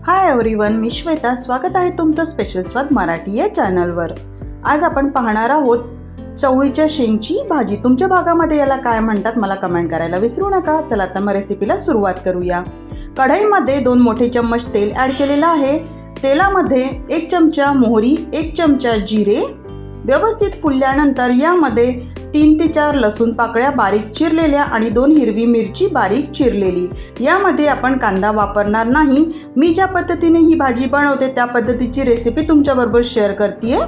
Hi everyone, मी श्वेता. स्वागत आहे तुमचं स्पेशल स्वाद मराठी या चॅनलवर. आज आपण पाहणार आहोत चवळीच्या शेंगची भाजी. तुमच्या भागामध्ये याला काय म्हणतात मला कमेंट करायला विसरू नका. चला तर मग रेसिपीला सुरुवात करूया. कढईमध्ये 2 मोठे चम्मच तेल ॲड केलेलं आहे. तेलामध्ये 1 चमचा मोहरी, 1 चमचा जिरे व्यवस्थित फुलल्यानंतर यामध्ये 3 ते 4 लसूण पाकळ्या बारीक चिरलेल्या आणि 2 हिरवी मिरची बारीक चिरलेली. यामध्ये आपण कांदा वापरणार नाही. मी ज्या पद्धतीने ही भाजी बनवते त्या पद्धतीची रेसिपी तुमच्याबरोबर शेअर करते.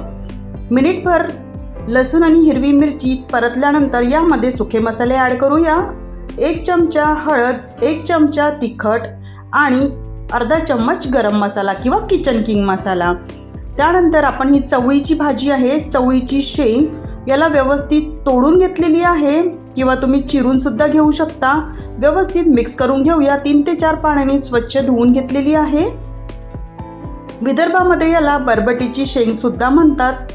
मिनिटभर लसूण आणि हिरवी मिरची परतल्यानंतर यामध्ये सुके मसाले ॲड करूया. 1 चमचा हळद, 1 चमचा तिखट आणि अर्धा चम्मच गरम मसाला किंवा किचन किंग मसाला. त्यानंतर आपण ही चवळीची भाजी आहे, चवळीची शेंग याला व्यवस्थित तोडून घेतलेली आहे किंवा तुम्ही चिरून सुद्धा घेऊ शकता. व्यवस्थित मिक्स करून घेऊया. 3 ते 4 पाण्याने स्वच्छ धुवून घेतलेली आहे. विदर्भामध्ये याला बरबटीची शेंग सुद्धा म्हणतात.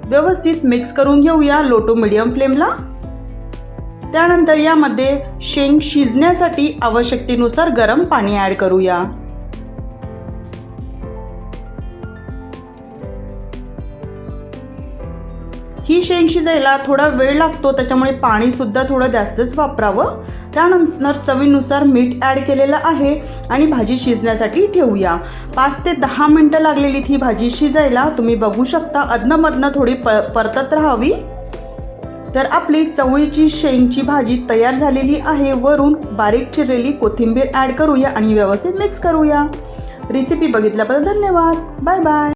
व्यवस्थित मिक्स करून घेऊया लो टू मीडियम फ्लेमला. त्यानंतर यामध्ये शेंग शिजण्यासाठी आवश्यकतेनुसार गरम पाणी ॲड करूया. ही शेंग शिजायला थोडा वेळ लागतो, त्याच्यामुळे पाणी सुद्धा थोडं जास्तच वापरावं. त्यानंतर चवीनुसार मीठ ॲड केलेलं आहे आणि भाजी शिजण्यासाठी ठेवूया. 5 ते 10 मिनटं लागलेली ही भाजी शिजायला. तुम्ही बघू शकता अधनंमधनं थोडी परतत राहावी. तर आपली चवळीची शेंगची भाजी तयार झालेली आहे. वरून बारीक चिरलेली कोथिंबीर ॲड करूया आणि व्यवस्थित मिक्स करूया. रेसिपी बघितल्याबद्दल धन्यवाद. Bye bye.